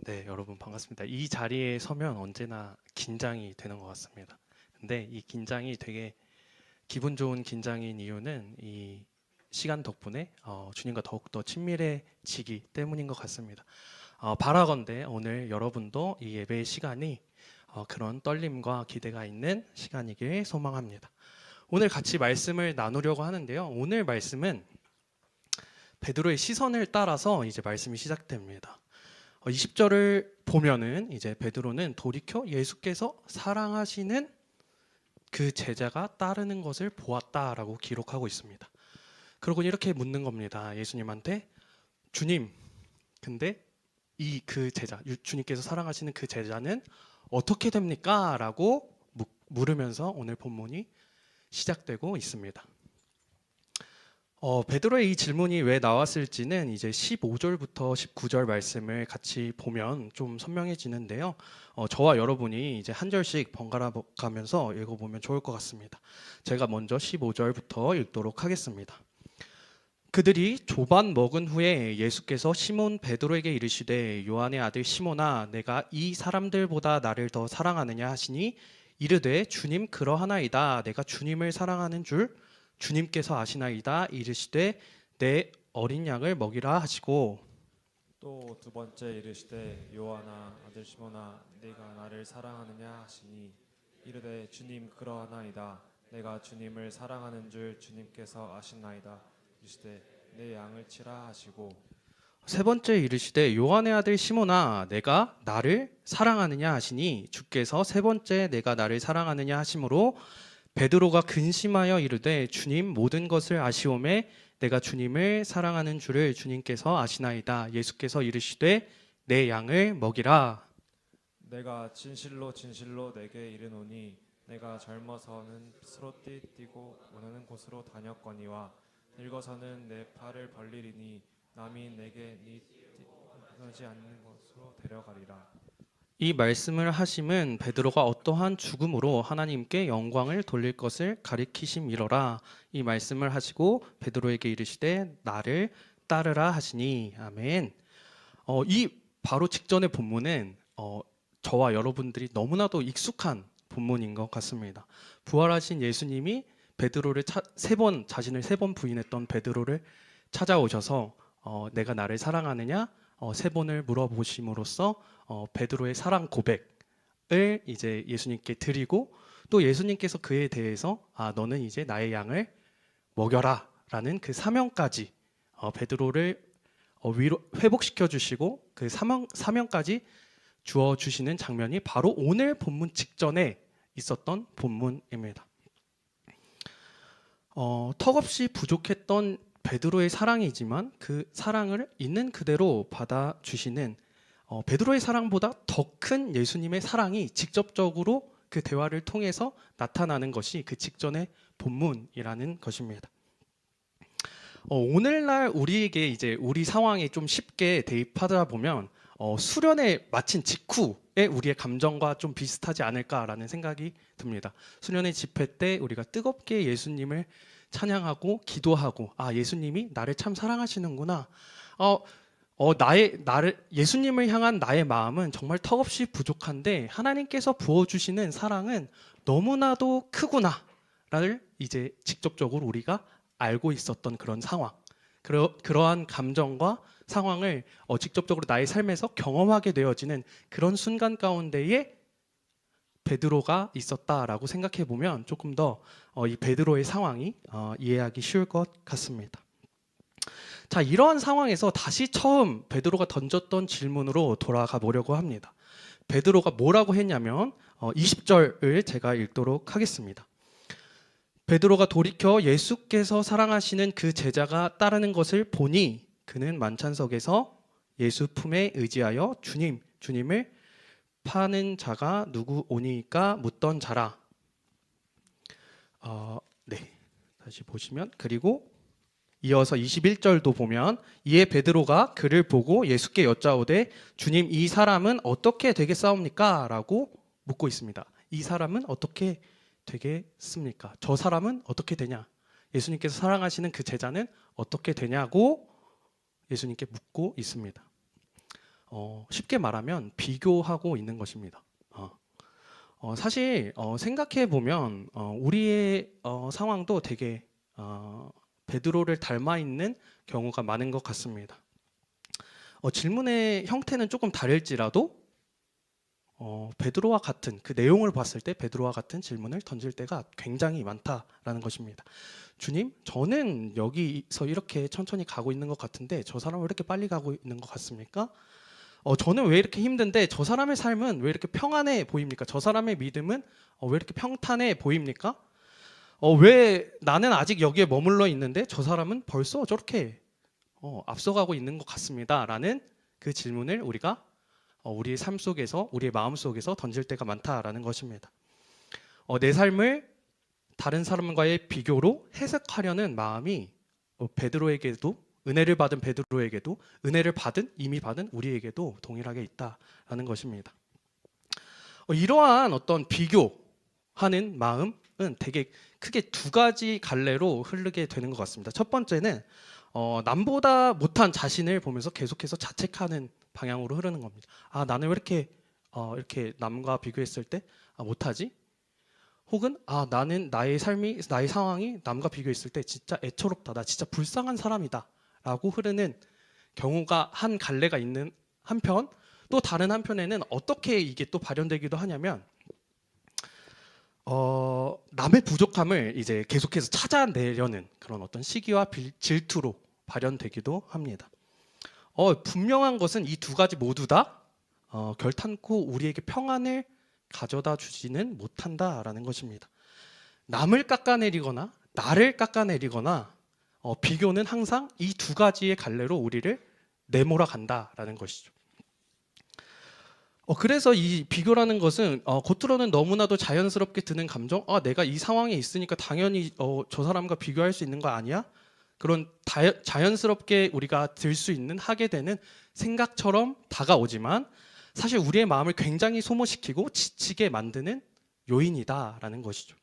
네, 여러분 반갑습니다. 이 자리에 서면 언제나 긴장이 되는 것 같습니다. 근데 이 긴장이 되게 기분 좋은 긴장인 이유는 이 시간 덕분에 주님과 더욱더 친밀해지기 때문인 것 같습니다. 바라건대 오늘 여러분도 이 예배의 시간이 그런 떨림과 기대가 있는 시간이길 소망합니다. 오늘 같이 말씀을 나누려고 하는데요. 오늘 말씀은 베드로의 시선을 따라서 이제 말씀이 시작됩니다. 20절을 보면은 이제 베드로는 돌이켜 예수께서 사랑하시는 그 제자가 따르는 것을 보았다라고 기록하고 있습니다. 그러고 이렇게 묻는 겁니다. 예수님한테 주님, 근데 이 그 제자, 주님께서 사랑하시는 그 제자는 어떻게 됩니까? 라고 물으면서 오늘 본문이 시작되고 있습니다. 베드로의 이 질문이 왜 나왔을지는 이제 15절부터 19절 말씀을 같이 보면 좀 선명해지는데요. 저와 여러분이 이제 한 절씩 번갈아 가면서 읽어보면 좋을 것 같습니다. 제가 먼저 15절부터 읽도록 하겠습니다. 그들이 조반 먹은 후에 예수께서 시몬 베드로에게 이르시되 요한의 아들 시몬아 내가 이 사람들보다 나를 더 사랑하느냐 하시니 이르되 주님 그러하나이다 내가 주님을 사랑하는 줄 주님께서 아시나이다 이르시되 내 어린 양을 먹이라 하시고 또 두 번째 이르시되 요한아 아들 시몬아 네가 나를 사랑하느냐 하시니 이르되 주님 그러하나이다 내가 주님을 사랑하는 줄 주님께서 아시나이다 이르시되 내 양을 치라 하시고 세 번째 이르시되 요한의 아들 시몬아 내가 나를 사랑하느냐 하시니 주께서 세 번째 내가 나를 사랑하느냐 하심으로 베드로가 근심하여 이르되 주님 모든 것을 아시오매 내가 주님을 사랑하는 줄을 주님께서 아시나이다. 예수께서 이르시되 내 양을 먹이라. 내가 진실로 진실로 내게 이르노니 내가 젊어서는 스스로 뛰고 원하는 곳으로 다녔거니와 늙어서는 내 팔을 벌리리니 남이 내게 네 뛰지 않는 곳으로 데려가리라. 이 말씀을 하심은 베드로가 어떠한 죽음으로 하나님께 영광을 돌릴 것을 가리키심이로라. 이 말씀을 하시고 베드로에게 이르시되 나를 따르라 하시니 아멘. 이 바로 직전의 본문은 저와 여러분들이 너무나도 익숙한 본문인 것 같습니다. 부활하신 예수님이 베드로를 자신을 세 번 부인했던 베드로를 찾아오셔서 내가 나를 사랑하느냐 세 번을 물어보심으로써 베드로의 사랑 고백을 이제 예수님께 드리고 또 예수님께서 그에 대해서 너는 이제 나의 양을 먹여라라는 그 사명까지 베드로를 회복시켜 주시고 그 사명까지 주어 주시는 장면이 바로 오늘 본문 직전에 있었던 본문입니다. 턱없이 부족했던 베드로의 사랑이지만 그 사랑을 있는 그대로 받아주시는 베드로의 사랑보다 더 큰 예수님의 사랑이 직접적으로 그 대화를 통해서 나타나는 것이 그 직전의 본문이라는 것입니다. 오늘날 우리에게 이제 우리 상황에 좀 쉽게 대입하다 보면 수련회 마친 직후에 우리의 감정과 좀 비슷하지 않을까라는 생각이 듭니다. 수련회 집회 때 우리가 뜨겁게 예수님을 찬양하고 기도하고 예수님이 나를 참 사랑하시는구나. 나를 예수님을 향한 나의 마음은 정말 턱없이 부족한데 하나님께서 부어주시는 사랑은 너무나도 크구나를 이제 직접적으로 우리가 알고 있었던 그런 상황, 그러한 감정과 상황을 직접적으로 나의 삶에서 경험하게 되어지는 그런 순간 가운데에 베드로가 있었다라고 생각해 보면 조금 더 이 베드로의 상황이 이해하기 쉬울 것 같습니다. 자, 이러한 상황에서 다시 처음 베드로가 던졌던 질문으로 돌아가 보려고 합니다. 베드로가 뭐라고 했냐면 20절을 제가 읽도록 하겠습니다. 베드로가 돌이켜 예수께서 사랑하시는 그 제자가 따르는 것을 보니 그는 만찬석에서 예수 품에 의지하여 주님을 파는 자가 누구 오니까 묻던 자라. 네, 다시 보시면 그리고 이어서 21절도 보면 이에 베드로가 그를 보고 예수께 여짜오되 주님 이 사람은 어떻게 되겠사옵니까? 라고 묻고 있습니다. 이 사람은 어떻게 되겠습니까? 저 사람은 어떻게 되냐? 예수님께서 사랑하시는 그 제자는 어떻게 되냐고 예수님께 묻고 있습니다. 쉽게 말하면 비교하고 있는 것입니다. 사실 생각해 보면 우리의 상황도 되게 베드로를 닮아 있는 경우가 많은 것 같습니다. 질문의 형태는 조금 다를지라도 베드로와 같은 그 내용을 봤을 때 베드로와 같은 질문을 던질 때가 굉장히 많다라는 것입니다. 주님, 저는 여기서 이렇게 천천히 가고 있는 것 같은데 저 사람은 왜 이렇게 빨리 가고 있는 것 같습니까? 저는 왜 이렇게 힘든데 저 사람의 삶은 왜 이렇게 평안해 보입니까? 저 사람의 믿음은 왜 이렇게 평탄해 보입니까? 왜 나는 아직 여기에 머물러 있는데 저 사람은 벌써 저렇게 앞서가고 있는 것 같습니다. 라는 그 질문을 우리가 우리의 삶 속에서 우리의 마음 속에서 던질 때가 많다라는 것입니다. 내 삶을 다른 사람과의 비교로 해석하려는 마음이 베드로에게도 은혜를 받은 베드로에게도 은혜를 받은 이미 받은 우리에게도 동일하게 있다라는 것입니다. 이러한 어떤 비교하는 마음은 되게 크게 두 가지 갈래로 흐르게 되는 것 같습니다. 첫 번째는 남보다 못한 자신을 보면서 계속해서 자책하는 방향으로 흐르는 겁니다. 나는 왜 이렇게 남과 비교했을 때 못하지? 혹은 나는 나의 상황이 남과 비교했을 때 진짜 애처롭다. 나 진짜 불쌍한 사람이다. 라고 흐르는 경우가 한 갈래가 있는 한편, 또 다른 한편에는 어떻게 이게 또 발현되기도 하냐면 남의 부족함을 이제 계속해서 찾아내려는 그런 어떤 시기와 질투로 발현되기도 합니다. 분명한 것은 이 두 가지 모두 다 결탄코 우리에게 평안을 가져다 주지는 못한다라는 것입니다. 남을 깎아내리거나 나를 깎아내리거나 비교는 항상 이 두 가지의 갈래로 우리를 내몰아 간다라는 것이죠. 그래서 이 비교라는 것은 겉으로는 너무나도 자연스럽게 드는 감정, 내가 이 상황에 있으니까 당연히 저 사람과 비교할 수 있는 거 아니야? 그런 자연스럽게 우리가 들 수 있는 하게 되는 생각처럼 다가오지만 사실 우리의 마음을 굉장히 소모시키고 지치게 만드는 요인이다라는 것이죠.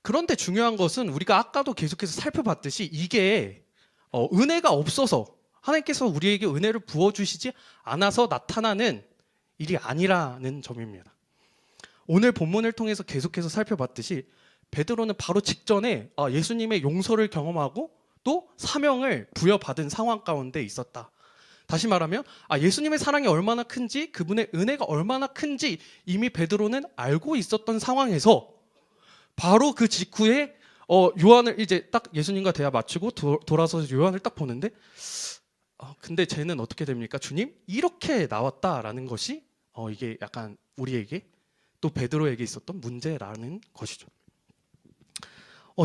그런데 중요한 것은 우리가 아까도 계속해서 살펴봤듯이 이게 은혜가 없어서 하나님께서 우리에게 은혜를 부어주시지 않아서 나타나는 일이 아니라는 점입니다. 오늘 본문을 통해서 계속해서 살펴봤듯이 베드로는 바로 직전에 예수님의 용서를 경험하고 또 사명을 부여받은 상황 가운데 있었다. 다시 말하면 예수님의 사랑이 얼마나 큰지 그분의 은혜가 얼마나 큰지 이미 베드로는 알고 있었던 상황에서 바로 그 직후에 요한을 이제 딱 예수님과 대화 마치고 돌아서서 요한을 딱 보는데 근데 쟤는 어떻게 됩니까? 주님? 이렇게 나왔다라는 것이 이게 약간 우리에게 또 베드로에게 있었던 문제라는 것이죠.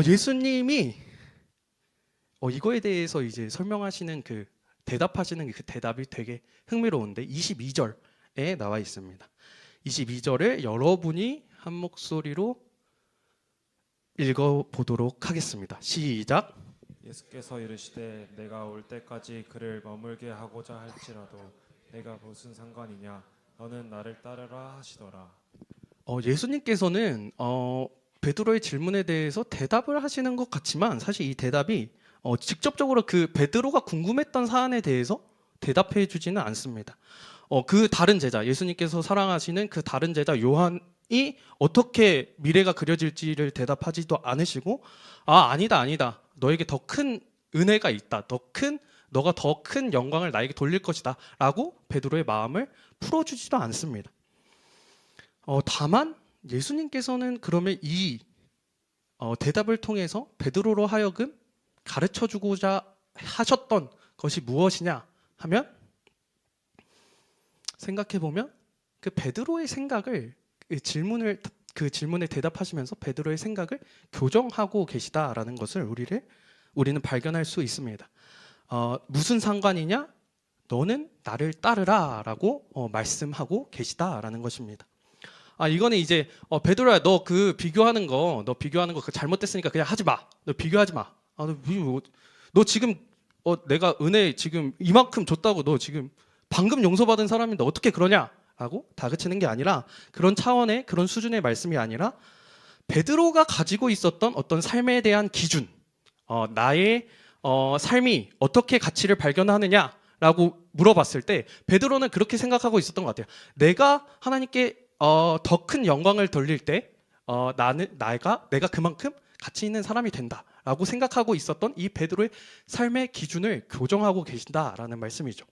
예수님이 이거에 대해서 이제 설명하시는 그 대답하시는 그 대답이 되게 흥미로운데 22절에 나와 있습니다. 22절을 여러분이 한 목소리로 읽어보도록 하겠습니다. 시작. 예수께서 이르시되 내가 올 때까지 그를 머물게 하고자 할지라도 내가 무슨 상관이냐 너는 나를 따르라 하시더라. 예수님께서는 베드로의 질문에 대해서 대답을 하시는 것 같지만 사실 이 대답이 직접적으로 그 베드로가 궁금했던 사안에 대해서 대답해 주지는 않습니다. 그 다른 제자, 예수님께서 사랑하시는 그 다른 제자 요한이 어떻게 미래가 그려질지를 대답하지도 않으시고 아니다. 너에게 더 큰 은혜가 있다. 너가 더 큰 영광을 나에게 돌릴 것이다. 라고 베드로의 마음을 풀어주지도 않습니다. 다만 예수님께서는 그러면 이 대답을 통해서 베드로로 하여금 가르쳐주고자 하셨던 것이 무엇이냐 하면 생각해보면 그 베드로의 생각을 그 질문에 대답하시면서 베드로의 생각을 교정하고 계시다라는 것을 우리는 발견할 수 있습니다. 무슨 상관이냐? 너는 나를 따르라라고 말씀하고 계시다라는 것입니다. 이거는 이제 베드로야 너 비교하는 거 그거 잘못됐으니까 그냥 하지 마. 너 비교하지 마. 너 지금 내가 은혜 지금 이만큼 줬다고 너 지금 방금 용서받은 사람인데 어떻게 그러냐? 라고 다그치는 게 아니라 그런 차원의 그런 수준의 말씀이 아니라 베드로가 가지고 있었던 어떤 삶에 대한 기준, 나의 삶이 어떻게 가치를 발견하느냐라고 물어봤을 때 베드로는 그렇게 생각하고 있었던 것 같아요. 내가 하나님께 더 큰 영광을 돌릴 때 내가 그만큼 가치 있는 사람이 된다라고 생각하고 있었던 이 베드로의 삶의 기준을 교정하고 계신다라는 말씀이죠.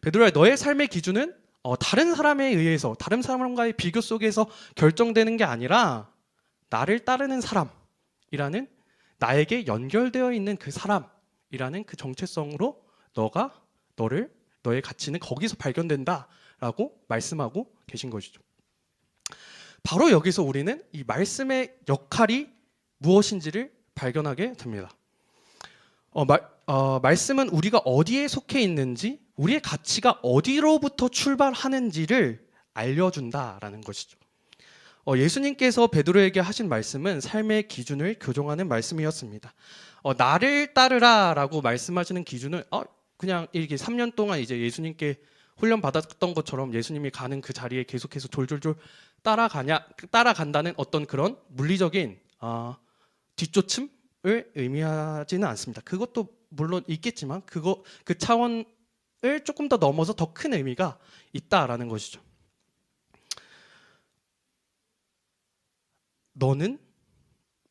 베드로야, 너의 삶의 기준은 다른 사람에 의해서 다른 사람과의 비교 속에서 결정되는 게 아니라 나를 따르는 사람이라는, 나에게 연결되어 있는 그 사람이라는 그 정체성으로 너의 가치는 거기서 발견된다라고 말씀하고 계신 것이죠. 바로 여기서 우리는 이 말씀의 역할이 무엇인지를 발견하게 됩니다. 말씀은 우리가 어디에 속해 있는지, 우리의 가치가 어디로부터 출발하는지를 알려준다라는 것이죠. 예수님께서 베드로에게 하신 말씀은 삶의 기준을 교정하는 말씀이었습니다. 나를 따르라라고 말씀하시는 기준은 그냥 이렇게 3년 동안 이제 예수님께 훈련 받았던 것처럼 예수님이 가는 그 자리에 계속해서 졸졸졸 따라간다는 어떤 그런 물리적인 뒷쫓음을 의미하지는 않습니다. 그것도 물론 있겠지만 그 차원을 조금 더 넘어서 더 큰 의미가 있다라는 것이죠. 너는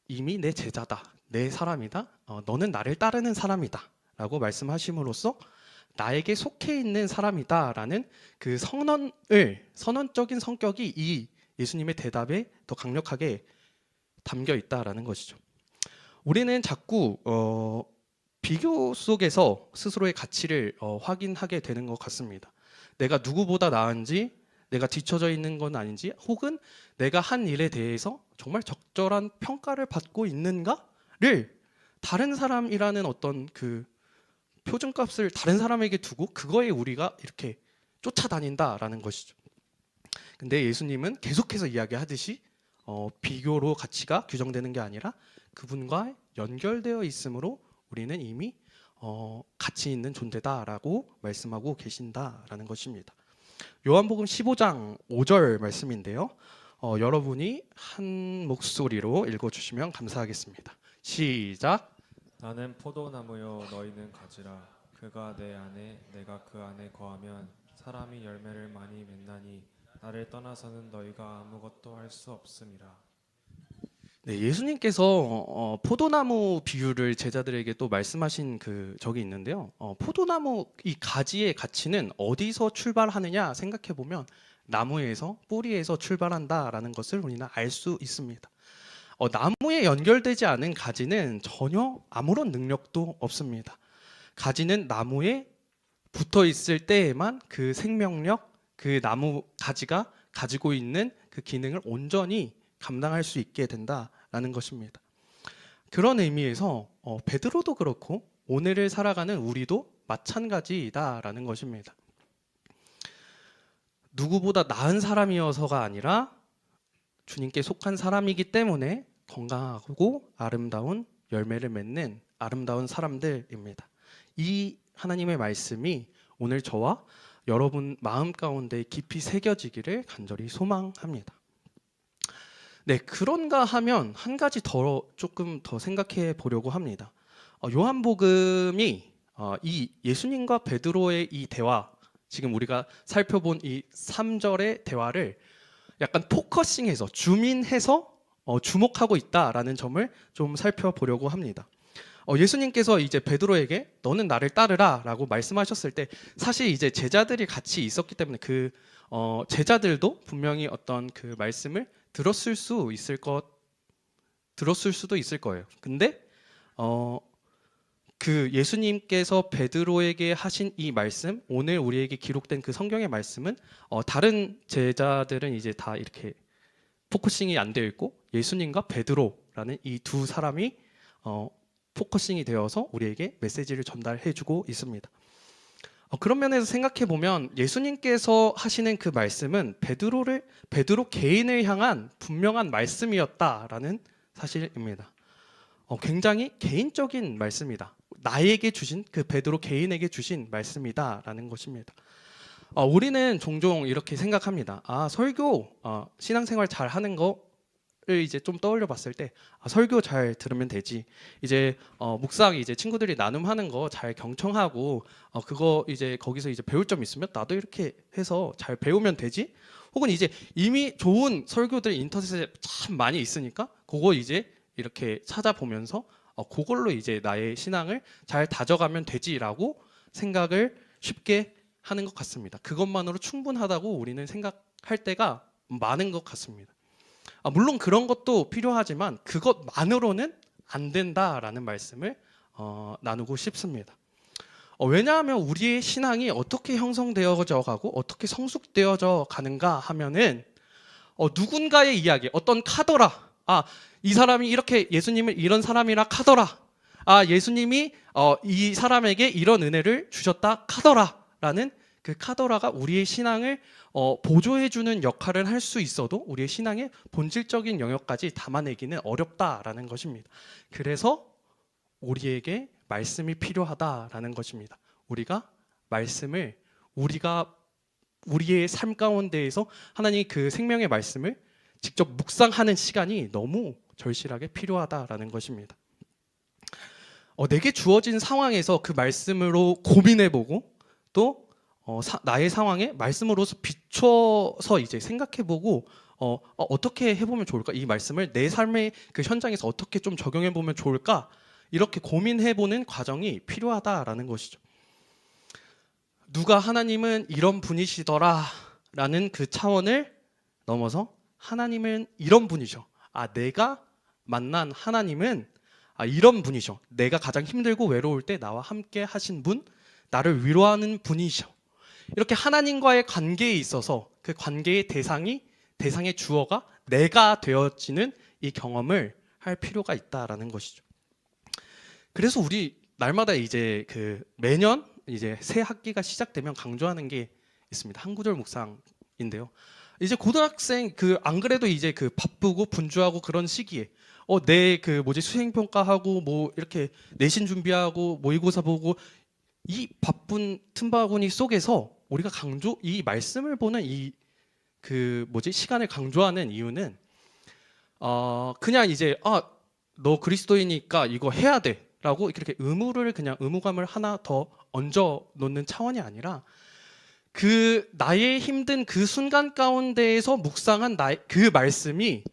이미 내 제자다, 내 사람이다, 너는 나를 따르는 사람이다 라고 말씀하심으로써 나에게 속해 있는 사람이다라는 그 선언적인 성격이 이 예수님의 대답에 더 강력하게 담겨 있다라는 것이죠. 우리는 자꾸 비교 속에서 스스로의 가치를 확인하게 되는 것 같습니다. 내가 누구보다 나은지, 내가 뒤처져 있는 건 아닌지, 혹은 내가 한 일에 대해서 정말 적절한 평가를 받고 있는가를 다른 사람이라는 어떤 그 표준값을 다른 사람에게 두고 그거에 우리가 이렇게 쫓아다닌다라는 것이죠. 근데 예수님은 계속해서 이야기하듯이 비교로 가치가 규정되는 게 아니라 그분과 연결되어 있으므로 우리는 이미 가치 있는 존재다라고 말씀하고 계신다라는 것입니다. 요한복음 15장 5절 말씀인데요. 여러분이 한 목소리로 읽어주시면 감사하겠습니다. 시작. 나는 포도나무요 너희는 가지라. 그가 내 안에 내가 그 안에 거하면 사람이 열매를 많이 맺나니 나를 떠나서는 너희가 아무것도 할 수 없음이라. 네, 예수님께서 포도나무 비유를 제자들에게 또 말씀하신 그 적이 있는데요. 포도나무 이 가지의 가치는 어디서 출발하느냐 생각해 보면 나무에서, 뿌리에서 출발한다라는 것을 우리는 알 수 있습니다. 나무에 연결되지 않은 가지는 전혀 아무런 능력도 없습니다. 가지는 나무에 붙어 있을 때에만 그 생명력, 그 나무 가지가 가지고 있는 그 기능을 온전히 감당할 수 있게 된다라는 것입니다. 그런 의미에서 베드로도 그렇고 오늘을 살아가는 우리도 마찬가지다라는 것입니다. 누구보다 나은 사람이어서가 아니라 주님께 속한 사람이기 때문에 건강하고 아름다운 열매를 맺는 아름다운 사람들입니다. 이 하나님의 말씀이 오늘 저와 여러분 마음 가운데 깊이 새겨지기를 간절히 소망합니다. 네, 그런가 하면 한 가지 조금 더 생각해 보려고 합니다. 요한복음이 이 예수님과 베드로의 이 대화, 지금 우리가 살펴본 이 3절의 대화를 약간 포커싱해서 줌인해서 주목하고 있다라는 점을 좀 살펴보려고 합니다. 예수님께서 이제 베드로에게 너는 나를 따르라라고 말씀하셨을 때 사실 이제 제자들이 같이 있었기 때문에 그 제자들도 분명히 어떤 그 말씀을 들었을 수도 있을 거예요. 근데 그 예수님께서 베드로에게 하신 이 말씀, 오늘 우리에게 기록된 그 성경의 말씀은 다른 제자들은 이제 다 이렇게 포커싱이 안 되어 있고 예수님과 베드로라는 이 두 사람이 포커싱이 되어서 우리에게 메시지를 전달해주고 있습니다. 그런 면에서 생각해 보면 예수님께서 하시는 그 말씀은 베드로 개인을 향한 분명한 말씀이었다라는 사실입니다. 굉장히 개인적인 말씀이다. 나에게 주신 그 베드로 개인에게 주신 말씀이다라는 것입니다. 우리는 종종 이렇게 생각합니다. 설교, 신앙생활 잘 하는 거 이제 좀 떠올려 봤을 때 설교 잘 들으면 되지. 이제 묵상 이제 친구들이 나눔하는 거 잘 경청하고 그거 이제 거기서 이제 배울 점 있으면 나도 이렇게 해서 잘 배우면 되지. 혹은 이제 이미 좋은 설교들 인터넷에 참 많이 있으니까 그거 이제 이렇게 찾아보면서 그걸로 이제 나의 신앙을 잘 다져가면 되지라고 생각을 쉽게 하는 것 같습니다. 그것만으로 충분하다고 우리는 생각할 때가 많은 것 같습니다. 물론 그런 것도 필요하지만 그것만으로는 안 된다라는 말씀을 나누고 싶습니다. 왜냐하면 우리의 신앙이 어떻게 형성되어져 가고 어떻게 성숙되어져 가는가 하면은 누군가의 이야기, 어떤 카더라, 이 사람이 이렇게 예수님을 이런 사람이라 카더라, 예수님이 이 사람에게 이런 은혜를 주셨다 카더라라는 그 카더라가 우리의 신앙을 보조해주는 역할을 할 수 있어도 우리의 신앙의 본질적인 영역까지 담아내기는 어렵다라는 것입니다. 그래서 우리에게 말씀이 필요하다라는 것입니다. 우리가 말씀을 우리의 삶 가운데에서 하나님의 그 생명의 말씀을 직접 묵상하는 시간이 너무 절실하게 필요하다라는 것입니다. 내게 주어진 상황에서 그 말씀으로 고민해보고 또 나의 상황에 말씀으로서 비춰서 이제 생각해보고 어떻게 해보면 좋을까? 이 말씀을 내 삶의 그 현장에서 어떻게 좀 적용해보면 좋을까? 이렇게 고민해보는 과정이 필요하다라는 것이죠. 누가 하나님은 이런 분이시더라 라는 그 차원을 넘어서 하나님은 이런 분이죠. 내가 만난 하나님은 이런 분이죠. 내가 가장 힘들고 외로울 때 나와 함께 하신 분, 나를 위로하는 분이죠. 이렇게 하나님과의 관계에 있어서 그 관계의 대상의 주어가 내가 되어지는 이 경험을 할 필요가 있다라는 것이죠. 그래서 우리 날마다 이제 매년 이제 새 학기가 시작되면 강조하는 게 있습니다. 한 구절 묵상인데요. 이제 고등학생 안 그래도 이제 바쁘고 분주하고 그런 시기에 내 수행평가하고 뭐 이렇게 내신 준비하고 모의고사 보고 이 바쁜 틈바구니 속에서 우리가 이 말씀을 보는 시간을 강조하는 이유는 그냥 이제 너 그리스도이니까 이거 해야 돼라고 이렇게 의무감을 하나 더 얹어 놓는 차원이 아니라 나의 힘든 그 순간 가운데에서 묵상한 그 말씀이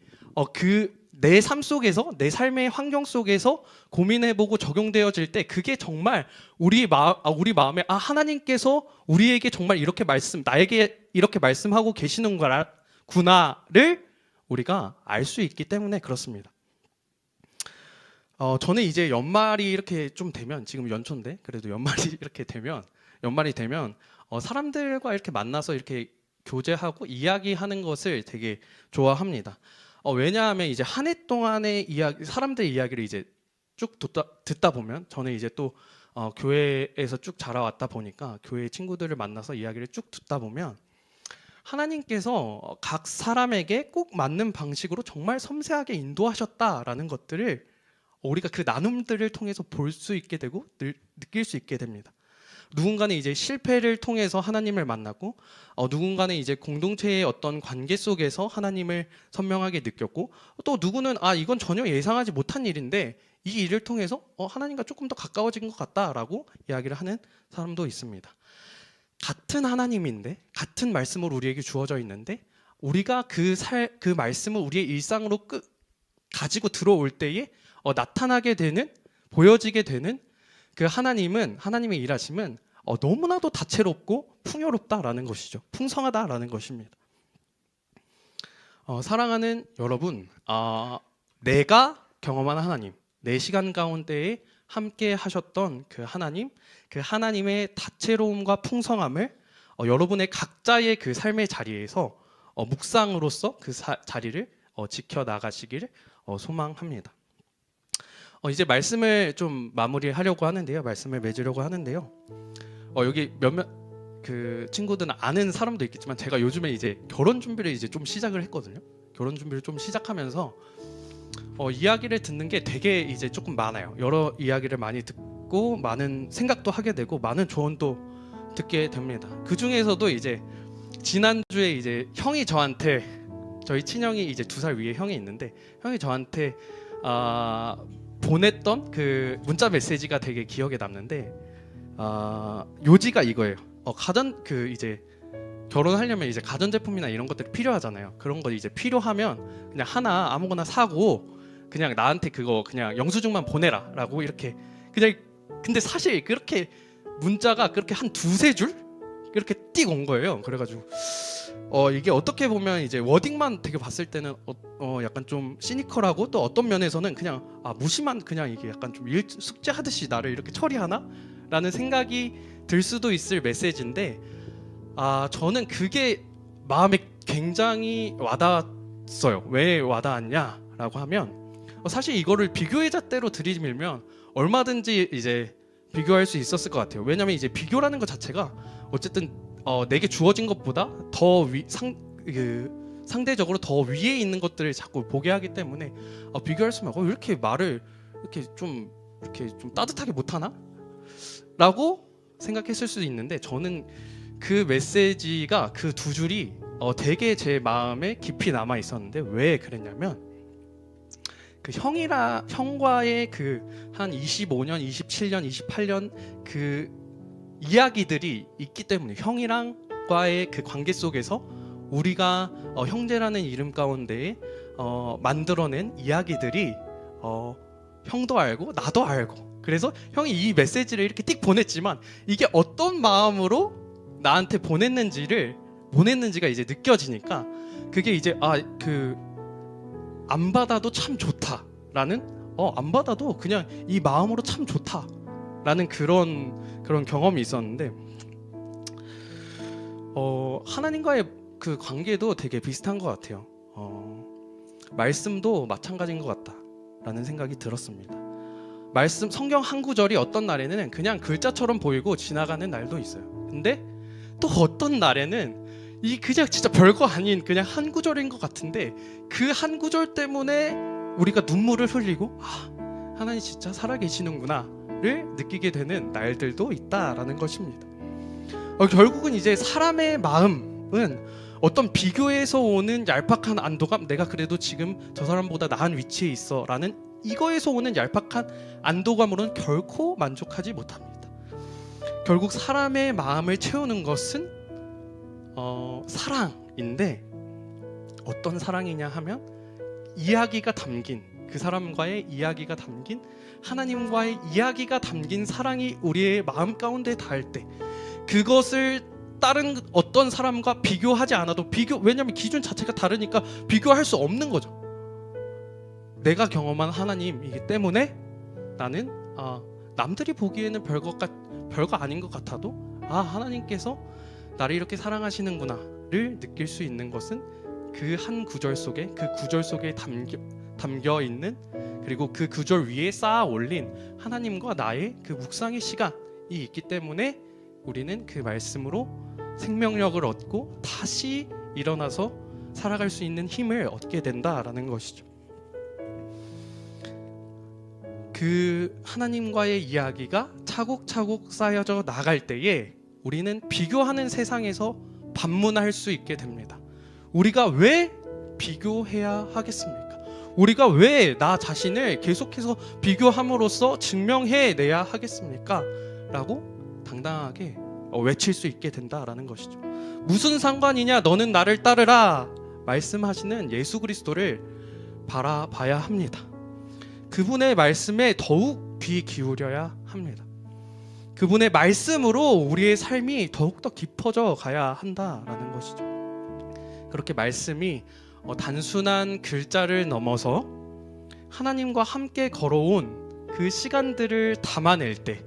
내 삶 속에서 내 삶의 환경 속에서 고민해보고 적용되어질 때 그게 정말 우리 마음에 하나님께서 우리에게 정말 나에게 이렇게 말씀하고 계시는구나를 우리가 알 수 있기 때문에 그렇습니다. 저는 이제 연말이 이렇게 좀 되면 지금 연초인데 그래도 연말이 되면 사람들과 이렇게 만나서 이렇게 교제하고 이야기하는 것을 되게 좋아합니다. 왜냐하면 이제 한 해 동안의 사람들의 이야기를 이제 쭉 듣다 보면 저는 이제 또 교회에서 쭉 자라왔다 보니까 교회 친구들을 만나서 이야기를 쭉 듣다 보면 하나님께서 각 사람에게 꼭 맞는 방식으로 정말 섬세하게 인도하셨다라는 것들을 우리가 그 나눔들을 통해서 볼 수 있게 되고 느낄 수 있게 됩니다. 누군가는 이제 실패를 통해서 하나님을 만났고 누군가는 이제 공동체의 어떤 관계 속에서 하나님을 선명하게 느꼈고 또 누구는 이건 전혀 예상하지 못한 일인데 이 일을 통해서 하나님과 조금 더 가까워진 것 같다라고 이야기를 하는 사람도 있습니다. 같은 하나님인데 같은 말씀으로 우리에게 주어져 있는데 우리가 그 말씀을 우리의 일상으로 가지고 들어올 때에 나타나게 되는 보여지게 되는 그 하나님의 일하심은 너무나도 다채롭고 풍요롭다라는 것이죠. 풍성하다라는 것입니다. 사랑하는 여러분, 내가 경험한 하나님, 내 시간 가운데에 함께 하셨던 그 하나님의 다채로움과 풍성함을 여러분의 각자의 그 삶의 자리에서 묵상으로서 그 자리를 지켜나가시기를 소망합니다. 이제 말씀을 좀 마무리하려고 하는데요. 말씀을 맺으려고 하는데요. 여기 몇몇 그 친구들은 아는 사람도 있겠지만 제가 요즘에 이제 결혼 준비를 이제 좀 시작을 했거든요. 결혼 준비를 좀 시작하면서 이야기를 듣는 게 되게 이제 조금 많아요. 여러 이야기를 많이 듣고 많은 생각도 하게 되고 많은 조언도 듣게 됩니다. 그 중에서도 이제 지난주에 이제 형이 저한테 저희 친형이 이제 2살 위에 형이 있는데 형이 저한테 보냈던 그 문자 메시지가 되게 기억에 남는데 요지가 이거예요. 가전 그 이제 결혼하려면 이제 가전제품이나 이런 것들이 필요하잖아요. 그런 거 이제 필요하면 그냥 하나 아무거나 사고 그냥 나한테 그거 그냥 영수증만 보내라라고 이렇게 그냥. 근데 사실 그렇게 문자가 그렇게 한 2-3줄 이렇게 띡 온 거예요. 그래가지고 이게 어떻게 보면 이제 워딩만 되게 봤을 때는 약간 좀 시니컬하고 또 어떤 면에서는 그냥 무심한 그냥 이게 약간 좀 숙제하듯이 나를 이렇게 처리하나? 라는 생각이 들 수도 있을 메시지인데 저는 그게 마음에 굉장히 와닿았어요. 왜 와닿았냐라고 하면 사실 이거를 비교의 잣대로 들이밀면 얼마든지 이제 비교할 수 있었을 것 같아요. 왜냐면 이제 비교라는 것 자체가 어쨌든 내게 주어진 것보다 더 상대적으로 더 위에 있는 것들을 자꾸 보게 하기 때문에 비교할 수만 왜 이렇게 말을 이렇게 좀 따뜻하게 못하나? 라고 생각했을 수도 있는데 저는 그 메시지가 그 2줄이 되게 제 마음에 깊이 남아 있었는데 왜 그랬냐면 그 형과의 그 한 25년, 27년, 28년 그 이야기들이 있기 때문에 형이랑과의 그 관계 속에서 우리가 형제라는 이름 가운데 만들어낸 이야기들이 형도 알고 나도 알고 그래서 형이 이 메시지를 이렇게 띡 보냈지만 이게 어떤 마음으로 나한테 보냈는지가 이제 느껴지니까 그게 이제 안 받아도 참 좋다라는 안 받아도 그냥 이 마음으로 참 좋다라는 그런 경험이 있었는데 하나님과의 그 관계도 되게 비슷한 것 같아요. 말씀도 마찬가지인 것 같다라는 생각이 들었습니다. 성경 한 구절이 어떤 날에는 그냥 글자처럼 보이고 지나가는 날도 있어요. 근데 또 어떤 날에는 이 그냥 진짜 별거 아닌 그냥 한 구절인 것 같은데 그 한 구절 때문에 우리가 눈물을 흘리고 하나님 진짜 살아계시는구나를 느끼게 되는 날들도 있다라는 것입니다. 결국은 이제 사람의 마음은 어떤 비교에서 오는 얄팍한 안도감, 내가 그래도 지금 저 사람보다 나은 위치에 있어라는 이거에서 오는 얄팍한 안도감으로는 결코 만족하지 못합니다. 결국 사람의 마음을 채우는 것은 사랑인데 어떤 사랑이냐 하면 이야기가 담긴 그 사람과의 이야기가 담긴 하나님과의 이야기가 담긴 사랑이 우리의 마음 가운데 닿을 때 그것을 다른 어떤 사람과 비교하지 않아도 왜냐하면 기준 자체가 다르니까 비교할 수 없는 거죠. 내가 경험한 하나님이기 때문에 나는 남들이 보기에는 별거 아닌 것 같아도 하나님께서 나를 이렇게 사랑하시는구나를 느낄 수 있는 것은 그 한 구절 속에 담겨 있는 그리고 그 구절 위에 쌓아 올린 하나님과 나의 그 묵상의 시간이 있기 때문에 우리는 그 말씀으로 생명력을 얻고 다시 일어나서 살아갈 수 있는 힘을 얻게 된다라는 것이죠. 그 하나님과의 이야기가 차곡차곡 쌓여져 나갈 때에 우리는 비교하는 세상에서 반문할 수 있게 됩니다. 우리가 왜 비교해야 하겠습니까? 우리가 왜 나 자신을 계속해서 비교함으로써 증명해내야 하겠습니까? 라고 당당하게 외칠 수 있게 된다라는 것이죠. 무슨 상관이냐 너는 나를 따르라 말씀하시는 예수 그리스도를 바라봐야 합니다. 그분의 말씀에 더욱 귀 기울여야 합니다. 그분의 말씀으로 우리의 삶이 더욱더 깊어져 가야 한다라는 것이죠. 그렇게 말씀이 단순한 글자를 넘어서 하나님과 함께 걸어온 그 시간들을 담아낼 때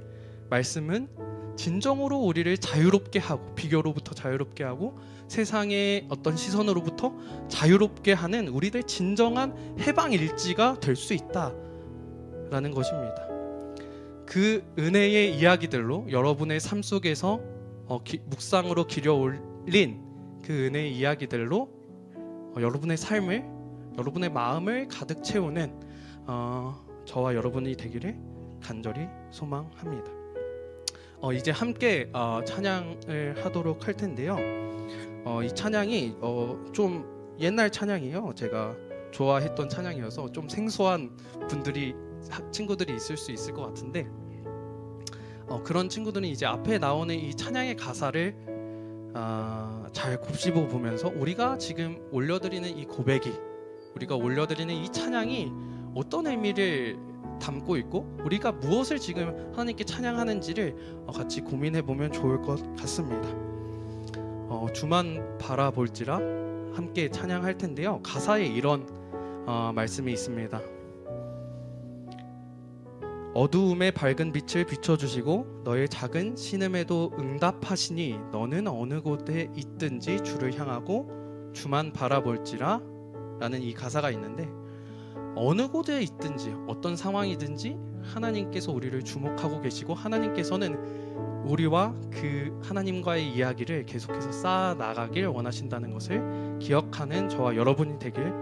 말씀은 진정으로 우리를 자유롭게 하고 비교로부터 자유롭게 하고 세상의 어떤 시선으로부터 자유롭게 하는 우리들 진정한 해방일지가 될 수 있다라는 것입니다. 그 은혜의 이야기들로 여러분의 삶 속에서 묵상으로 기려 올린 그 은혜의 이야기들로 여러분의 삶을 여러분의 마음을 가득 채우는 저와 여러분이 되기를 간절히 소망합니다. 이제 함께 찬양을 하도록 할 텐데요. 이 찬양이 좀 옛날 찬양이에요. 제가 좋아했던 찬양이어서 좀 생소한 친구들이 있을 수 있을 것 같은데 그런 친구들은 이제 앞에 나오는 이 찬양의 가사를 잘 곱씹어 보면서 우리가 지금 올려드리는 이 고백이, 우리가 올려드리는 이 찬양이 어떤 의미를 담고 있고 우리가 무엇을 지금 하나님께 찬양하는지를 같이 고민해 보면 좋을 것 같습니다. 주만 바라볼지라 함께 찬양할 텐데요. 가사에 이런 말씀이 있습니다. 어두움에 밝은 빛을 비춰주시고 너의 작은 신음에도 응답하시니 너는 어느 곳에 있든지 주를 향하고 주만 바라볼지라 라는 이 가사가 있는데, 어느 곳에 있든지 어떤 상황이든지 하나님께서 우리를 주목하고 계시고 하나님께서는 우리와 그 하나님과의 이야기를 계속해서 쌓아나가길 원하신다는 것을 기억하는 저와 여러분이 되길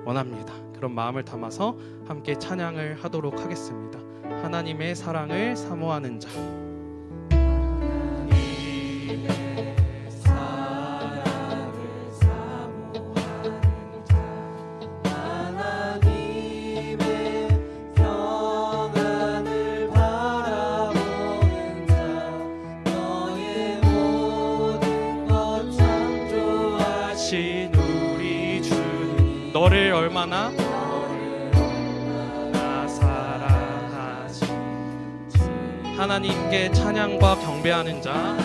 원합니다. 그런 마음을 담아서 함께 찬양을 하도록 하겠습니다. 하나님의 사랑을 사모하는 자. 우리 주님, 너를 얼마나 사랑하시. 하나님께 찬양과 경배하는 자,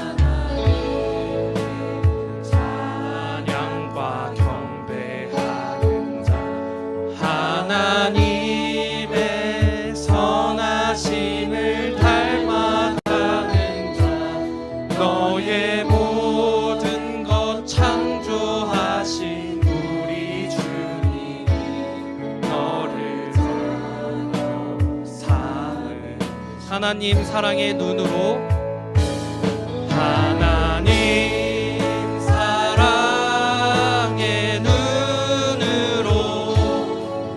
찬양과 경배하는 자, 하나님의 선하심을 닮아가는 자, 너의 모든 것 창조하신 우리 주님, 너를 사랑을. 하나님 사랑의 눈으로, 하나님 사랑의 눈으로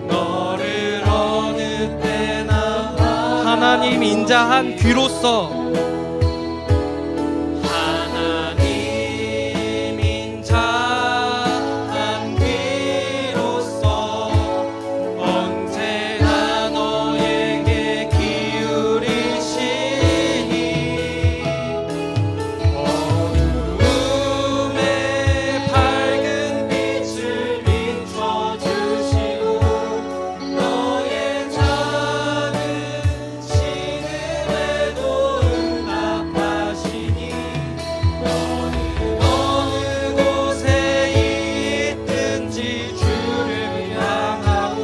너를 어느 때나 하나님 인자한 귀로써, 하나님 인자한 귀로써 언제나 너에게 기울이시니 어두움에 밝은 빛을 비춰주시고 너의 작은 신음에도 응답하시니 너는 어느 곳에 있든지 주를 향하고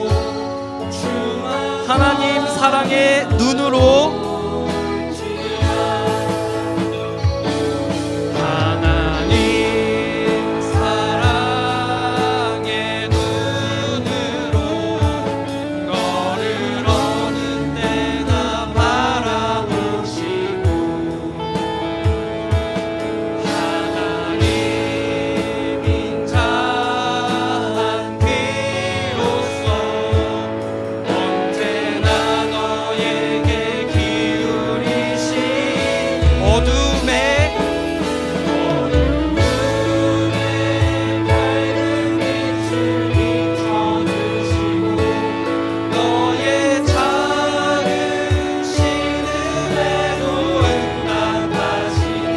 주만 하나님 사랑의 눈으로, 하나님 사랑의 눈으로 너를 어느 때나 바라보시고 하나님 인자한 귀로써 언제나 너에게 기울이시니 어둠에 밝은 빛을 비춰주시고 너의 작은 신음에도 응답하시니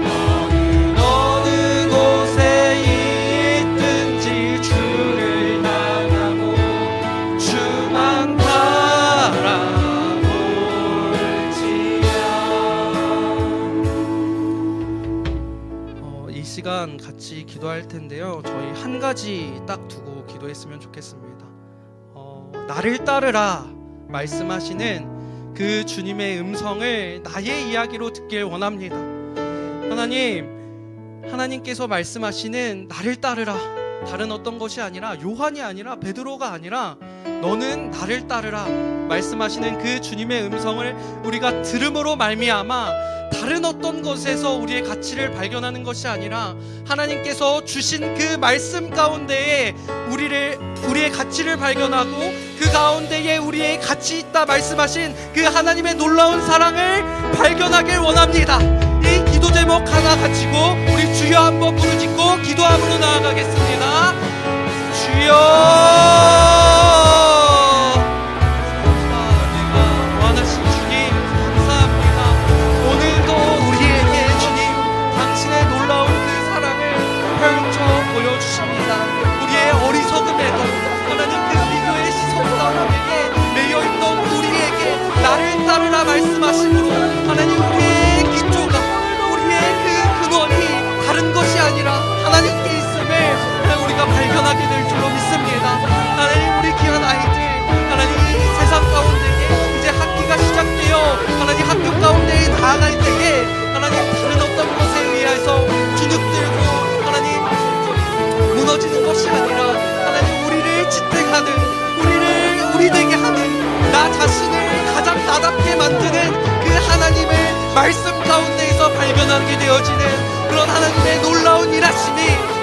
너는 어느 곳에 있든지 주를 향하고 주만 바라볼지라. 이 시간 같이 기도할 텐데요. 저희 한 가지 딱 두고 기도했으면 좋겠습니다. 나를 따르라 말씀하시는 그 주님의 음성을 나의 이야기로 듣길 원합니다. 하나님께서 말씀하시는 나를 따르라, 다른 어떤 것이 아니라, 요한이 아니라, 베드로가 아니라 너는 나를 따르라 말씀하시는 그 주님의 음성을 우리가 들음으로 말미암아 다른 어떤 것에서 우리의 가치를 발견하는 것이 아니라 하나님께서 주신 그 말씀 가운데에 우리의 가치를 발견하고 그 가운데에 우리의 가치 있다 말씀하신 그 하나님의 놀라운 사랑을 발견하길 원합니다. 이 기도 제목 하나 가지고 우리 주여 한번 부르짖고 기도함으로 나아가겠습니다. 말씀 가운데에서 발견하게 되어지는 그런 하나님의 놀라운 일하심이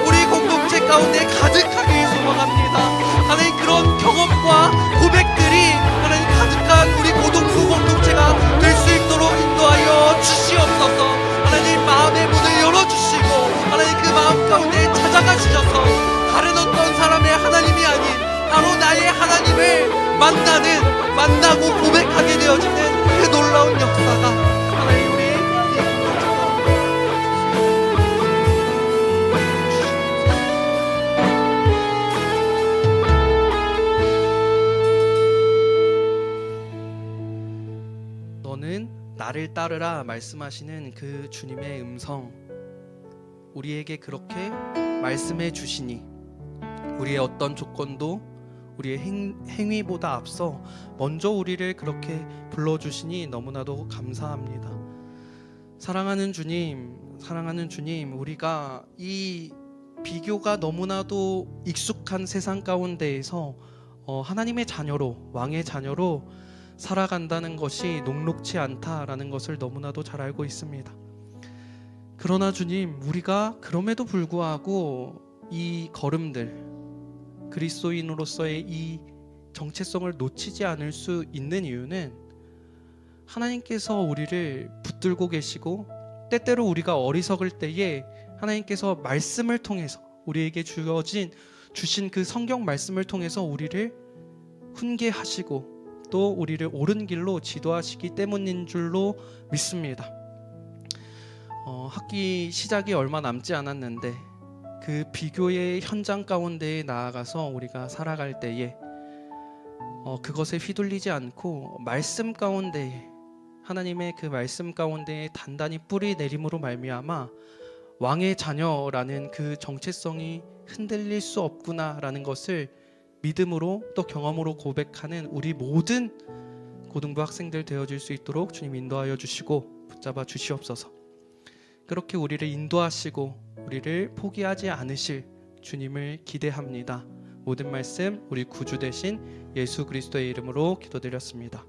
우리 공동체 가운데 가득하게 소망합니다. 하나님, 그런 경험과 고백들이 하나님 가득한 우리 고동부 공동체가 될 수 있도록 인도하여 주시옵소서. 하나님, 마음의 문을 열어주시고 하나님 그 마음 가운데 찾아가 주셔서 다른 어떤 사람의 하나님이 아닌 바로 나의 하나님을 만나고 고백하게 되어지는 그 놀라운 역사가 하나님 우리 이 공동체 가운데 너는 나를 따르라 말씀하시는 그 주님의 음성, 우리에게 그렇게 말씀해 주시니 우리의 어떤 조건도 우리의 행위보다 앞서 먼저 우리를 그렇게 불러주시니 너무나도 감사합니다. 사랑하는 주님, 우리가 이 비교가 너무나도 익숙한 세상 가운데에서 하나님의 자녀로, 왕의 자녀로 살아간다는 것이 녹록지 않다라는 것을 너무나도 잘 알고 있습니다. 그러나 주님, 우리가 그럼에도 불구하고 이 걸음들, 그리스도인으로서의 이 정체성을 놓치지 않을 수 있는 이유는 하나님께서 우리를 붙들고 계시고, 때때로 우리가 어리석을 때에 하나님께서 말씀을 통해서 우리에게 주신 그 성경 말씀을 통해서 우리를 훈계하시고 또 우리를 옳은 길로 지도하시기 때문인 줄로 믿습니다. 학기 시작이 얼마 남지 않았는데 그 비교의 현장 가운데에 나아가서 우리가 살아갈 때에 그것에 휘둘리지 않고 말씀 가운데에, 하나님의 그 말씀 가운데에 단단히 뿌리 내림으로 말미암아 왕의 자녀라는 그 정체성이 흔들릴 수 없구나라는 것을 믿음으로 또 경험으로 고백하는 우리 모든 고등부 학생들 되어줄 수 있도록 주님 인도하여 주시고 붙잡아 주시옵소서. 그렇게 우리를 인도하시고 우리를 포기하지 않으실 주님을 기대합니다. 모든 말씀 우리 구주 되신 예수 그리스도의 이름으로 기도드렸습니다.